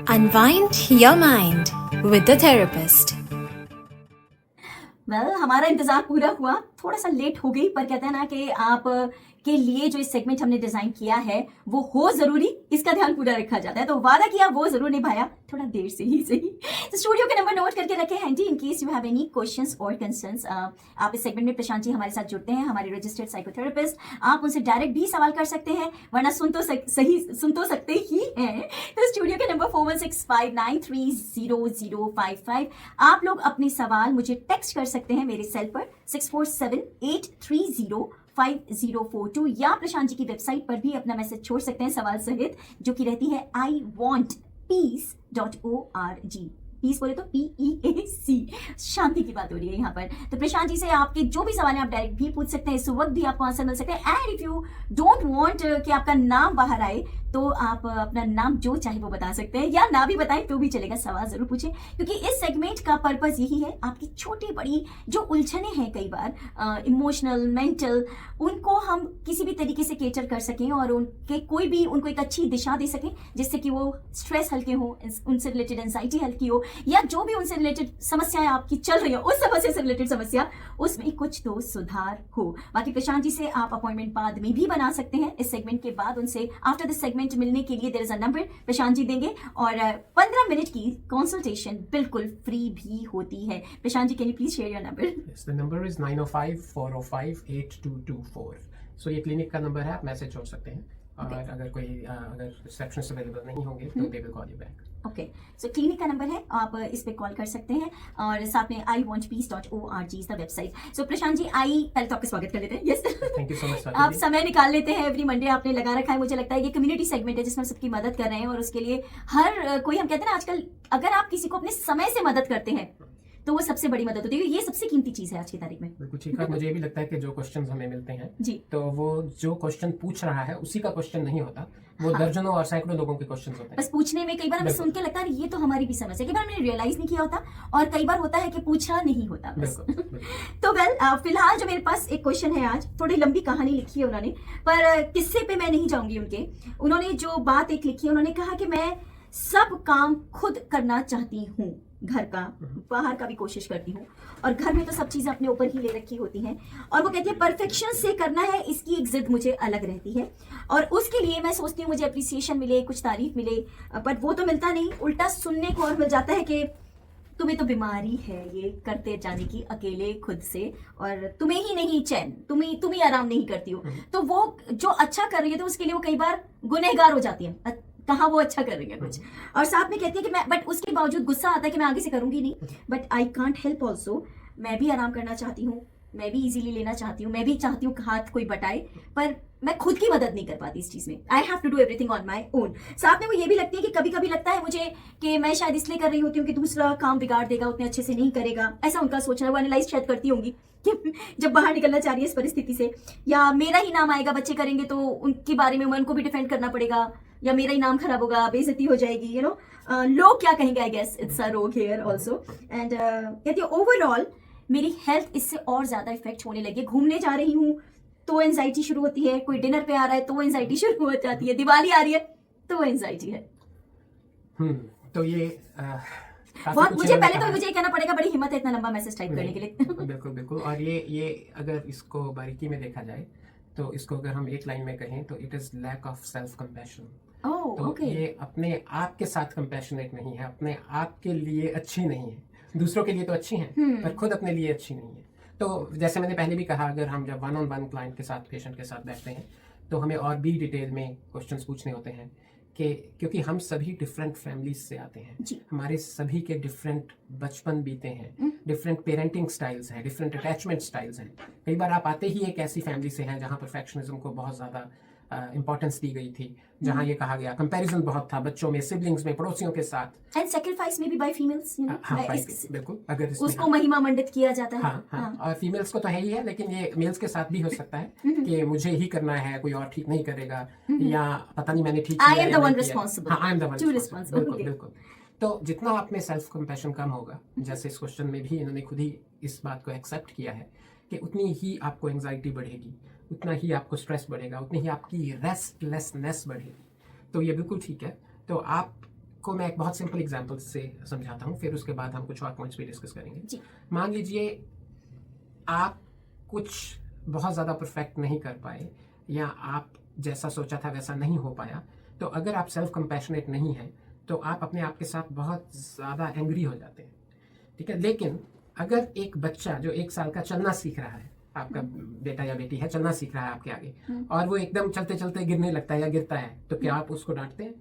Unwind your mind with the therapist. हमारा इंतजार पूरा हुआ, थोड़ा सा लेट हो गई, पर कहते हैं ना कि आप के लिए जो इस सेगमेंट हमने डिजाइन किया है वो हो जरूरी, इसका ध्यान पूरा रखा जाता है। तो वादा किया वो जरूर निभाया, थोड़ा देर से ही सही। तो स्टूडियो के नंबर नोट करके रखे handy in case you have any questions और कंसर्न्स। आप इस सेगमेंट में प्रशांत जी हमारे साथ जुड़ते हैं, हमारे रजिस्टर्ड साइकोथेरेपिस्ट। आप उनसे डायरेक्ट भी सवाल कर सकते हैं, वरना सुन तो सकते ही हैं। तो स्टूडियो के नंबर 4165930055। आप लोग अपने सवाल मुझे टेक्स्ट कर सकते हैं मेरे सेल पर 6478305042 या प्रशांत जी की वेबसाइट पर भी अपना मैसेज छोड़ सकते हैं सवाल सहित, जो कि रहती है iwantpeace.org। पीस बोले तो PEAC, शांति की बात हो रही है यहाँ पर। तो प्रशांत जी से आपके जो भी सवाल हैं आप डायरेक्ट भी पूछ सकते हैं, इस वक्त भी आपको आंसर मिल सकते हैं। And if you don't want कि आपका नाम बाहर आए तो आप अपना नाम जो चाहे वो बता सकते हैं, या ना भी बताएं तो भी चलेगा, सवाल जरूर पूछें, क्योंकि इस सेगमेंट का पर्पस यही है आपकी छोटी बड़ी जो उलझने हैं कई बार इमोशनल मेंटल, उनको हम किसी भी तरीके से केटर कर सकें और उनको एक अच्छी दिशा दे सकें, जिससे कि वो स्ट्रेस हल्के हो, उनसे रिलेटेड एंजाइटी हल्की हो, या जो भी उनसे रिलेटेड समस्याएं आपकी चल रही हो, उस समस्या से रिलेटेड समस्या, उसमें कुछ तो सुधार हो। बाकी प्रशांत जी से आप अपॉइंटमेंट बाद में भी बना सकते हैं। इस सेगमेंट के बाद उनसे आफ्टर द सेगमेंट मिलने के लिए there is a number Prashant ji देंगे, और 15 मिनट की कंसल्टेशन बिल्कुल फ्री भी होती है। Prashant ji, can you please share your number? Yes, the number is 905-405-8224. So ये क्लिनिक का नंबर है, आप मैसेज छोड़ सकते हैं, और अगर रिसेप्शनिस्ट अवेलेबल नहीं होंगे तो they will call you back. Okay, so clinic का नंबर है, आप इस पे कॉल कर सकते हैं, और साथ में iwantpeace.org इज द वेबसाइट। सो प्रशांत जी, पहले तो आपका स्वागत कर लेते हैं। Yes, thank you so much. आप समय निकाल लेते हैं, एवरी मंडे आपने लगा रखा है। मुझे लगता है ये कम्युनिटी सेगमेंट है जिसमें सबकी मदद कर रहे हैं, और उसके लिए हर कोई, हम कहते हैं ना आजकल अगर आप किसी को अपने समय से मदद करते हैं तो वो सबसे बड़ी मदद होती है। ये सबसे कीमती चीज है आज की तारीख में। बिल्कुल ठीक है। मुझे ये भी लगता है कि जो क्वेश्चंस हमें मिलते हैं जी, तो वो जो क्वेश्चन पूछ रहा है उसी का क्वेश्चन नहीं होता, वो हाँ, दर्जनों और सैकड़ों लोगों के क्वेश्चंस होते हैं। बस पूछने में कई बार हमें सुन के लगता है ये तो हमारी भी समस्या है, कई बार हमने रियलाइज नहीं किया होता, और कई बार होता है कि पूछा नहीं होता बस। तो फिलहाल जो मेरे पास एक क्वेश्चन है, आज थोड़ी लंबी कहानी लिखी है उन्होंने, पर किस्से पे मैं नहीं जाऊंगी उन्होंने जो बात एक लिखी है, उन्होंने कहा कि मैं सब काम खुद करना चाहती हूँ, घर का बाहर का भी कोशिश करती हूँ, और घर में तो सब चीजें अपने ऊपर ही ले रखी होती हैं, और वो कहती है परफेक्शन से करना है, इसकी एक जिद मुझे अलग रहती है, और उसके लिए मैं सोचती हूँ मुझे अप्रिसिएशन मिले, कुछ तारीफ मिले, बट वो तो मिलता नहीं, उल्टा सुनने को और मिल जाता है कि तुम्हें तो बीमारी है ये करते जाने की अकेले खुद से, और तुम्हें ही नहीं चैन, तुम ही आराम नहीं करती हो। तो वो जो अच्छा कर रही है तो उसके लिए वो कई बार गुनहगार हो जाती है, कहाँ वो अच्छा कर रही है कुछ, और साथ में कहती है कि मैं, बट उसके बावजूद गुस्सा आता है कि मैं आगे से करूंगी नहीं, but I can't help also, मैं भी आराम करना चाहती हूँ, मैं भी इजीली लेना चाहती हूँ, मैं भी चाहती हूँ हाथ कोई बटाए, पर मैं खुद की मदद नहीं कर पाती इस चीज में। I have to do everything on my own. साथ में वो ये भी लगती है कि कभी कभी लगता है मुझे कि मैं शायद इसलिए कर रही होती हूँ कि दूसरा काम बिगाड़ देगा, उतने अच्छे से नहीं करेगा, ऐसा उनका सोचना, वो एनालाइज शायद करती होंगी कि जब बाहर निकलना चाह रही है इस परिस्थिति से, या मेरा ही नाम आएगा, बच्चे करेंगे तो उनके बारे में उनको भी डिफेंड करना पड़ेगा, या मेरा ही नाम खराब होगा, बेइज्जती हो जाएगी, लोग क्या कहेंगे, आई गेस इट्स अ रोग हियर आल्सो। एंड कहती है ओवरऑल मेरी हेल्थ इससे और ज्यादा इफेक्ट होने लगी है, घूमने जा रही हूँ तो एंजाइटी शुरू होती है, कोई डिनर पे आ रहा है तो एंजाइटी शुरू हो जाती है, दिवाली आ रही है तो एंजाइटी है। तो ये बहुत, मुझे पहले तो मुझे ये कहना पड़ेगा, बड़ी हिम्मत है इतना लंबा मैसेज टाइप करने के लिए। बिल्कुल। और ये अगर इसको बारीकी में देखा जाए तो इसको अगर हम एक लाइन में कहें तो it is lack of self compassion. तो ये अपने आप के साथ कंपैशनेट नहीं है, अपने आप के लिए अच्छी नहीं है, दूसरों के लिए तो अच्छी है पर खुद अपने लिए अच्छी नहीं है। तो जैसे मैंने पहले भी कहा, अगर हम जब 1-on-1 क्लाइंट के साथ, पेशेंट के साथ बैठते हैं तो हमें और भी डिटेल में क्वेश्चंस पूछने होते हैं, कि क्योंकि हम सभी डिफरेंट फैमिलीज से आते हैं, हमारे सभी के डिफरेंट बचपन बीते हैं, डिफरेंट पेरेंटिंग स्टाइल्स हैं, डिफरेंट अटैचमेंट स्टाइल्स हैं। कई बार आप आते ही एक ऐसी फैमिली से हैं जहाँ परफेक्शनिज्म को बहुत ज़्यादा इंपॉर्टेंस दी गई थी, जहाँ ये कहा गया कंपैरिजन बहुत था बच्चों में, सिबलिंग्स में, पड़ोसियों के साथ, एंड सैक्रिफाइस में भी बाय फीमेल्स, बिल्कुल, अगर उसको महिमा मंडित किया जाता है। हाँ, और फीमेल्स को तो है ही है, लेकिन ये मेल्स के साथ भी हो सकता है कि मुझे ही करना है, कोई और ठीक नहीं करेगा, या पता नहीं मैंने ठीक किया, I am the one responsible. हाँ, I am the one responsible. बिल्कुल। तो जितना आप में सेल्फ कंपैशन कम होगा, जैसे इस क्वेश्चन में भी इन्होंने खुद ही इस बात को एक्सेप्ट किया है कि उतनी ही आपको एंजाइटी बढ़ेगी, उतना ही आपको स्ट्रेस बढ़ेगा, उतनी ही आपकी रेस्टलेसनेस बढ़ेगी। तो ये बिल्कुल ठीक है। तो आप को मैं एक बहुत सिंपल एग्जांपल से समझाता हूँ, फिर उसके बाद हम कुछ और पॉइंट्स भी डिस्कस करेंगे। जी। मान लीजिए आप कुछ बहुत ज़्यादा परफेक्ट नहीं कर पाए, या आप जैसा सोचा था वैसा नहीं हो पाया, तो अगर आप सेल्फ कंपैशनेट नहीं हैं तो आप अपने आप के साथ बहुत ज़्यादा एंग्री हो जाते हैं, ठीक है। लेकिन अगर एक बच्चा जो 1 साल का चलना सीख रहा है, आपका बेटा या बेटी है, चलना सीख रहा है आपके आगे, और वो एकदम चलते चलते गिरने लगता है या गिरता है, तो क्या आप उसको डांटते हैं?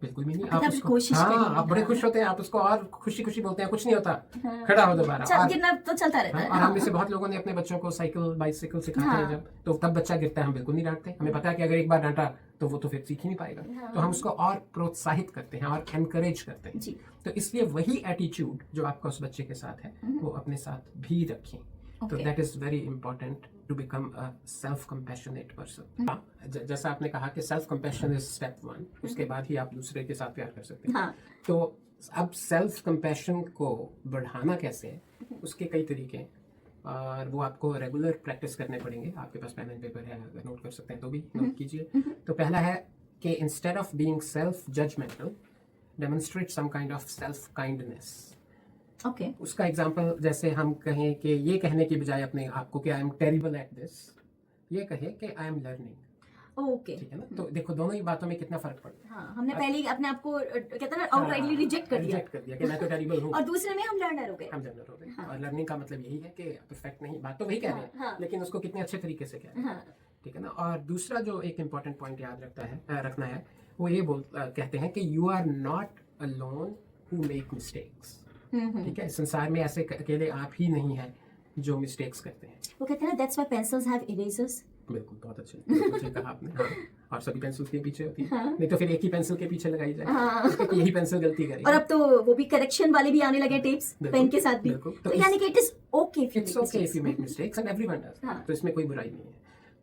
बिल्कुल भी नहीं। आप उसको कोशिश हाँ, करेंगे, आप बड़े हाँ। खुश होते हैं, आप उसको और खुशी खुशी बोलते हैं, कुछ नहीं होता, हाँ। खड़ा हो दोबारा। और गिरना तो चलता रहता है। और हम में से बहुत लोगों ने अपने बच्चों को साइकिल बाइसिकल सिखाते हैं हाँ। जब, तो तब बच्चा गिरता है, हम बिल्कुल नहीं डांटते। हमें पता है कि अगर एक बार डांटा तो वो तो फिर सीख ही नहीं पाएगा, तो हम उसको और प्रोत्साहित करते हैं और एनकरेज करते हैं। जी। तो इसलिए वही एटीट्यूड जो आपका उस बच्चे के साथ है वो अपने साथ भी रखें। तो that is very important to become a self compassionate person. जैसा आपने कहा कि सेल्फ कंपैशन इज स्टेप 1, उसके बाद ही आप दूसरे के साथ प्यार कर सकते हैं। हाँ। तो अब सेल्फ कंपैशन को बढ़ाना कैसे है, उसके कई तरीके हैं, और वो आपको रेगुलर प्रैक्टिस करने पड़ेंगे। आपके पास पेन एंड पेपर है, अगर नोट कर सकते हैं तो भी नोट कीजिए। तो पहला है कि instead of being self judgmental, demonstrate some kind of self kindness. Okay. उसका एग्जांपल जैसे हम कहें कि ये कहने की बजाय अपने आप को कि I am terrible at this, ये कहें कि आई एम लर्निंग। ओके। ठीक है ना। तो देखो दोनों ही बातों में कितना फर्क पड़ता है। हाँ, हमने पहले ही अपने आप को कहते हैं ना आउटराइटली रिजेक्ट कर दिया कि मैं तो टेरिबल हूँ, और दूसरे में हम लर्नर हो गए। हम लर्नर हो गए। हाँ। और लर्निंग का मतलब यही है कि परफेक्ट नहीं, बात तो वही कह रहे हैं, हाँ। लेकिन उसको कितने अच्छे तरीके से कह रहे हैं। हाँ। ठीक है ना। और दूसरा जो एक इम्पोर्टेंट पॉइंट याद रखना है वो ये कहते हैं कि you are not alone who make mistakes. ठीक है, संसार में ऐसे अकेले आप ही नहीं हैं जो मिस्टेक्स करते हैं। वो कहते हैं ना that's why pencils have erasers. बिल्कुल, बहुत अच्छे कहा आपने। हाँ। और सभी पेंसिल के पीछे होती है। हाँ। नहीं तो फिर एक ही पेंसिल के पीछे लगाई जाए। हाँ। तो यही पेंसिल गलती करेगी। और अब तो वो भी करेक्शन वाले भी आने लगे टिप्स पेन के साथ भी। तो यानी कि it is okay if you make mistakes and everyone does. तो इसमें कोई बुराई नहीं है।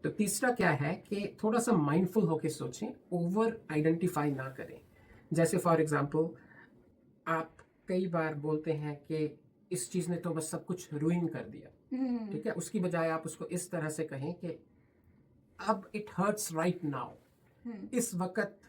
तो तीसरा क्या है कि थोड़ा सा माइंडफुल होकर सोचें, ओवर आइडेंटिफाई ना करें। जैसे फॉर एग्जांपल आप कई बार बोलते हैं कि इस चीज ने तो बस सब कुछ रुइन कर दिया, ठीक है। उसकी बजाय आप उसको इस तरह से कहें कि अब इट हर्ट्स राइट नाउ, इस वक्त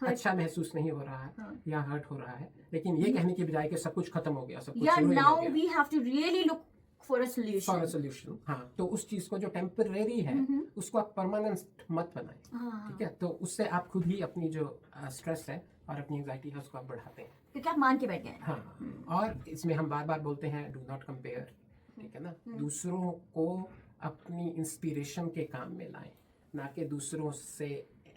अच्छा महसूस नहीं हो रहा है या हर्ट हो रहा है, लेकिन ये कहने की बजाय कि सब कुछ खत्म हो गया, सब कुछ रुइन हो गया। Now we have to really look for a solution. हाँ, तो उस चीज को जो टेम्परेरी है उसको आप परमानेंट मत बनाएं, ठीक है। तो उससे आप खुद ही अपनी जो स्ट्रेस है और अपनी एंजाइटी है उसको आप बढ़ाते हैं, क्योंकि आप मान के बैठ गए। हाँ। और इसमें हम बार बार बोलते हैं डू नॉट कंपेयर, ठीक है ना। दूसरों को अपनी इंस्पिरेशन के काम में लाएं, ना कि दूसरों से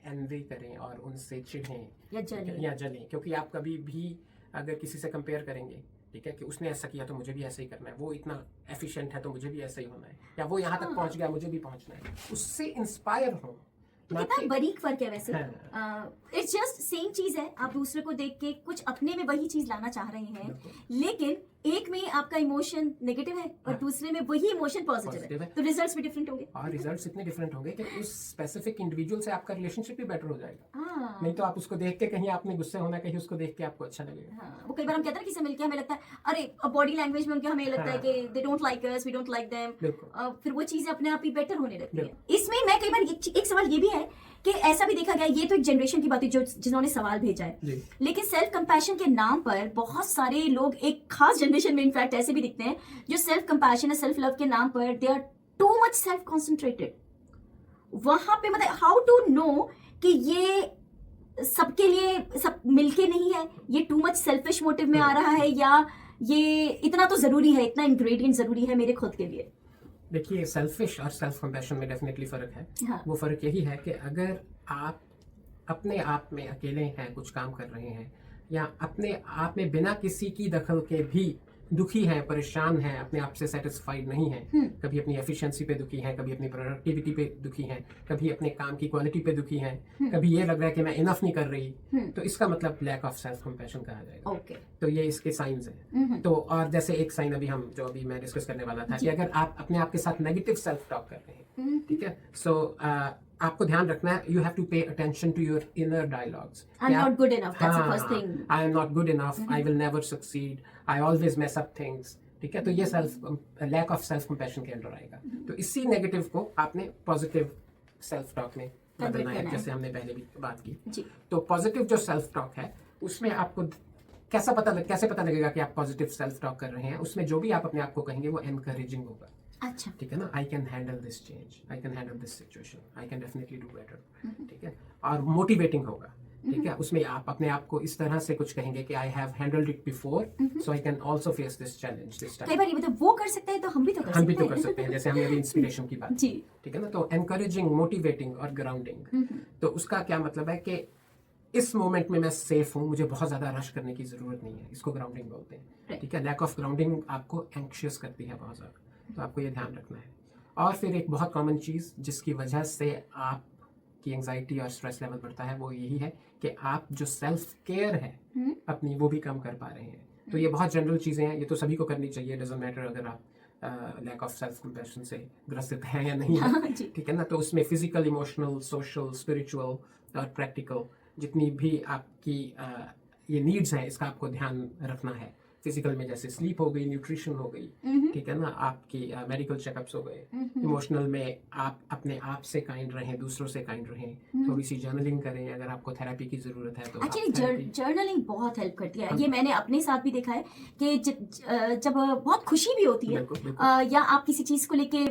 एनवी करें और उनसे चिढ़ें या जलें। क्योंकि आप कभी भी अगर किसी से कंपेयर करेंगे, ठीक है, कि उसने ऐसा किया तो मुझे भी ऐसा ही करना है, वो इतना एफिशिएंट है तो मुझे भी ऐसा ही होना है, या वो यहाँ तक पहुँच गया मुझे भी पहुँचना है, उससे इंस्पायर हो। कितना बारीक फर्क है वैसे। इट्स जस्ट सेम चीज है, आप दूसरे को देख के कुछ अपने में वही चीज लाना चाह रहे हैं, लेकिन एक में आपका इमोशन नेगेटिव है और दूसरे में वही इमोशन पॉजिटिव है, तो रिजल्ट्स भी डिफरेंट होंगे। और रिजल्ट्स इतने डिफरेंट होंगे कि उस स्पेसिफिक इंडिविजुअल से आपका रिलेशनशिप भी बेटर हो जाएगा। नहीं तो आप उसको देख के कहीं आपने गुस्से होना, कहीं उसको देख के आपको अच्छा लगेगा। वो कई बार हम कहते हैं किसी से मिलके हमें लगता है अरे बॉडी लैंग्वेज में उनके हमें लगता है कि they don't like us, we don't like them, फिर वो चीजें अपने आप ही बेटर होने लगती है। इसमें मैं कई बार एक सवाल ये भी है कि ऐसा भी देखा गया, ये तो एक जनरेशन की बात है जो जिन्होंने सवाल भेजा है, लेकिन सेल्फ कंपैशन के नाम पर बहुत सारे लोग एक खास जनरेशन में इनफैक्ट ऐसे भी दिखते हैं जो सेल्फ कंपैशन या सेल्फ लव के नाम पर they are too much self concentrated. वहां पे मतलब हाउ टू नो कि ये सबके लिए सब मिलके नहीं है, ये टू मच सेल्फिश मोटिव में आ रहा है, या ये इतना तो जरूरी है, इतना इंग्रेडिएंट जरूरी है मेरे खुद के लिए। देखिए, सेल्फिश और सेल्फ कंपैशन में डेफिनेटली फर्क है। हाँ। वो फर्क यही है कि अगर आप अपने आप में अकेले हैं, कुछ काम कर रहे हैं, या अपने आप में बिना किसी की दखल के भी दुखी हैं, परेशान हैं, अपने आप से सेटिस्फाइड नहीं हैं, कभी अपनी एफिशिएंसी पे दुखी हैं, कभी अपनी प्रोडक्टिविटी पे दुखी हैं, कभी अपने काम की क्वालिटी पे दुखी हैं, कभी ये लग रहा है कि मैं इनफ नहीं कर रही, तो इसका मतलब लैक ऑफ सेल्फ कंपैशन कहा जाएगा। तो ये इसके साइंस हैं। तो और जैसे एक साइन अभी मैं डिस्कस करने वाला था कि अगर आप अपने आप के साथ नेगेटिव सेल्फ टॉक कर रहे हैं, ठीक है, सो आपको ध्यान रखना है, you have to pay attention to your inner dialogues. I am not good enough, that's the first thing. I am not good enough, I will never succeed, I always mess up things, ठीक है। तो ये lack of self compassion के अंदर आएगा। तो इसी negative को आपने पॉजिटिव सेल्फ टॉक में बदलना है, जैसे हमने पहले भी बात की। तो पॉजिटिव जो सेल्फ टॉक है उसमें आपको कैसे पता लगेगा कि आप पॉजिटिव सेल्फ टॉक कर रहे हैं? उसमें जो भी आप अपने आप को कहेंगे वो एनकरेजिंग होगा। अच्छा, ठीक है ना, I can handle this change, I can handle this situation, I can definitely do better. ठीक है, और मोटिवेटिंग होगा। ठीक है, उसमें आप अपने आप को इस तरह से कुछ कहेंगे कि I have handled it before, so I can also face this challenge this time. कई बार ये मतलब वो कर सकते हैं तो हम भी तो कर सकते हैं। जैसे हमने अभी इंस्पिरेशन की बात जी। ठीक है ना, तो एनकरेजिंग, मोटिवेटिंग और ग्राउंडिंग। तो उसका क्या मतलब है कि इस मोमेंट में मैं सेफ हूँ, मुझे बहुत ज्यादा रश करने की जरूरत नहीं है, इसको ग्राउंडिंग बोलते हैं। ठीक है, लैक ऑफ ग्राउंडिंग आपको एंक्शियस करती है बहुत ज्यादा, तो आपको ये ध्यान रखना है। और फिर एक बहुत कॉमन चीज जिसकी वजह से आपकी एंजाइटी और स्ट्रेस लेवल बढ़ता है वो यही है कि आप जो सेल्फ केयर है अपनी वो भी कम कर पा रहे हैं। तो ये बहुत जनरल चीजें हैं, ये तो सभी को करनी चाहिए, डजंट मैटर अगर आप लैक ऑफ सेल्फ कंपैशन से ग्रसित हैं या नहीं है। ठीक है ना, तो उसमें फिजिकल, इमोशनल, सोशल, स्पिरिचुअल और प्रैक्टिकल जितनी भी आपकी ये नीड्स हैं इसका आपको ध्यान रखना है। फिजिकल में जैसे स्लीप हो गई, न्यूट्रिशन हो गई, ठीक है ना, आपकी मेडिकल चेकअप्स हो गए। इमोशनल में आप अपने आप से काइंड रहें, दूसरों से काइंड रहें, थोड़ी सी जर्नलिंग करें, अगर आपको थेरेपी की जरूरत है तो एक्चुअली जर्नलिंग बहुत हेल्प करती है। ये मैंने अपने साथ भी देखा है कि जब बहुत खुशी भी होती है या आप किसी चीज को लेके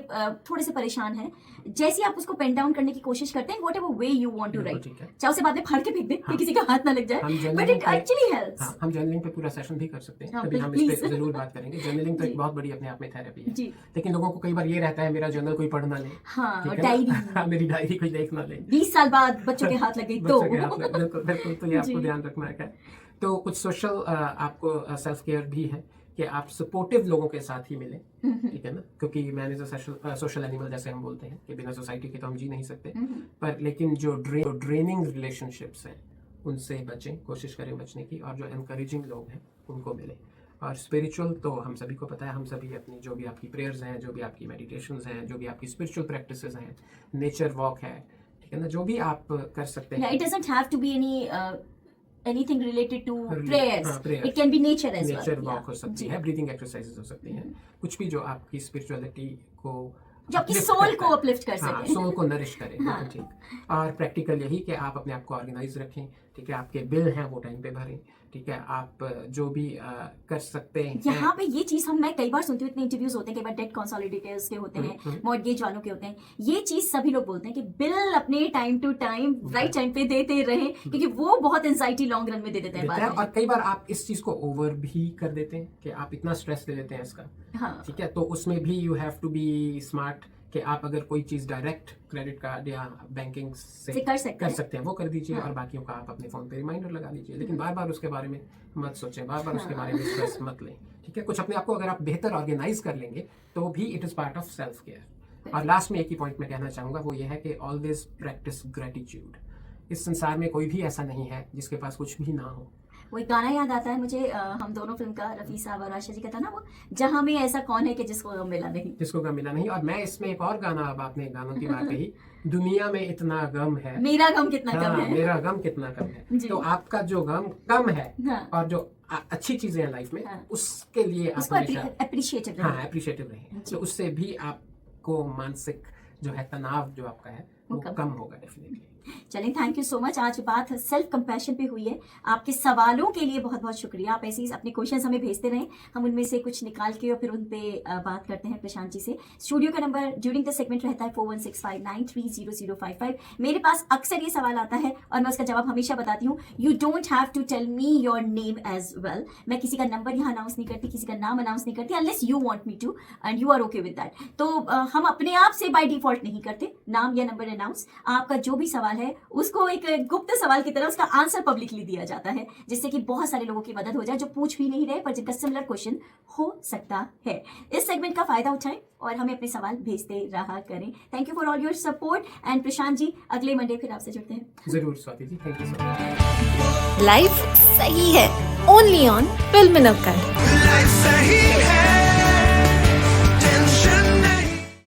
थोड़े से परेशान हैं, जैसे आप उसको पेन डाउन करने की कोशिश करते हैं, whatever way you want to write, चाहे उसे बाद में फाड़ के फेंक दें, किसी का हाथ ना लग जाए, बट इट एक्चुअली हेल्प्स। हम जर्नलिंग पे पूरा सेशन भी कर सकते हैं, कभी हम इस पे जरूर बात करेंगे। जर्नलिंग तो एक बहुत बड़ी अपने आप में थेरेपी है, लेकिन लोगों को कई बार ये रहता है मेरा जर्नल कोई पढ़ ना ले, हाँ, डायरी मेरी डायरी कोई देख ना ले, 20 साल बाद बच्चों के हाथ लगे तो बिल्कुल, तो ये आपको ध्यान रखना है। तो कुछ सोशल आपको सेल्फ केयर भी है कि आप सपोर्टिव लोगों के साथ ही मिलें। ठीक है ना, क्योंकि man is a social animal जैसे हम बोलते हैं कि बिना सोसाइटी के तो हम जी नहीं सकते, पर लेकिन जो ड्रेनिंग रिलेशनशिप्स हैं उनसे बचें, कोशिश करें बचने की, और जो एनकरेजिंग लोग हैं उनको मिलें। और स्पिरिचुअल तो हम सभी को पता है, हम सभी अपनी जो भी आपकी प्रेयर्स हैं, जो भी आपकी मेडिटेशंस हैं, जो भी आपकी स्पिरिचुअल प्रैक्टिसेस हैं, नेचर वॉक है, ठीक है ना, जो भी आप कर सकते हैं। It doesn't have to be anything related to prayers. It can be nature as well. Nature walk हो सकती है, ब्रीदिंग एक्सरसाइजेस हो सकती हैं, कुछ भी जो आपकी स्पिरिचुअलिटी को, जो आपकी सोल को अपलिफ्ट कर सके, सोल को नरिश करे। ठीक, और प्रैक्टिकल यही कि आप अपने आप को ऑर्गेनाइज रखें। ठीक है, आपके बिल हैं वो टाइम पे भरें। ठीक है, आप जो भी कर सकते हैं। यहाँ पे ये चीज मैं कई बार सुनती हूँ, इतने इंटरव्यूज होते हैं, कई बार डेट कंसोलिडेटर्स के होते हैं, मॉर्गेज वालों के होते हैं, ये चीज सभी लोग बोलते हैं कि बिल अपने time to time right time पे देते रहें, क्योंकि वो बहुत एंजाइटी लॉन्ग रन में दे देते हैं बाद में। और कई बार आप इस चीज को ओवर भी कर देते हैं कि आप इतना स्ट्रेस ले लेते हैं इसका। हाँ। ठीक है, तो उसमें भी you have to be smart कि आप अगर कोई चीज डायरेक्ट क्रेडिट कार्ड या बैंकिंग से कर सकते हैं वो कर दीजिए, और बाकियों का आप अपने फोन पे रिमाइंडर लगा लीजिए, लेकिन बार बार उसके बारे में मत सोचें, बार बार उसके बारे में स्ट्रेस मत लें। ठीक है, कुछ अपने आप को अगर आप बेहतर ऑर्गेनाइज कर लेंगे तो भी it is part of self care. और लास्ट में एक ही पॉइंट में कहना चाहूंगा, वो ये है कि ऑलवेज प्रैक्टिस ग्रेटिट्यूड। इस संसार में कोई भी ऐसा नहीं है जिसके पास कुछ भी ना हो। वो एक गाना याद आता है मुझे, हम दोनों फिल्म का, रफी साहब और आशा जी का था ना, वो जहां में ऐसा कौन है कि जिसको गम मिला नहीं। और मैं इसमें एक और गाना, अब आपने गानों की बात कही, दुनिया में इतना गम है, मेरा गम कितना कम है, मेरा गम कितना कम है। तो आपका जो गम कम है और जो अच्छी चीजें हैं लाइफ में, उसके लिए आप अप्रिशिएटिव रहें, तो उससे भी आपको मानसिक जो है तनाव जो आपका है वो कम होगा डेफिनेटली। चलिए, थैंक यू सो मच। आज बात सेल्फ कंपैशन पे हुई है। आपके सवालों के लिए बहुत बहुत शुक्रिया। आप ऐसे ही अपने क्वेश्चंस हमें भेजते रहें, हम उनमें से कुछ निकाल के और फिर उन पे बात करते हैं प्रशांत जी से। स्टूडियो का नंबर ड्यूरिंग द सेगमेंट रहता है 4165930055। मेरे पास अक्सर ये सवाल आता है और मैं उसका जवाब हमेशा बताती हूँ। You don't have to tell me your name as well. मैं किसी का नंबर यहाँ अनाउंस नहीं करती, किसी का नाम अनाउंस नहीं करती, unless you want me to and you are okay with that. तो हम अपने आप से बाय डिफॉल्ट नहीं करते नाम या नंबर अनाउंस। आपका जो भी सवाल है उसको एक गुप्त सवाल की तरह उसका आंसर पब्लिकली दिया जाता है, जिससे कि बहुत सारे लोगों की मदद हो जाए जो पूछ भी नहीं रहे पर जिनका सिमिलर क्वेश्चन हो सकता है। इस सेगमेंट का फायदा उठाएं और हमें अपने सवाल भेजते रहा करें। Thank you for all your support and Prashant ji, अगले मंडे फिर आपसे जुड़ते हैं। जरूर Swati ji, thank you so much. Life सही है, only on film Navkar. Life सही है।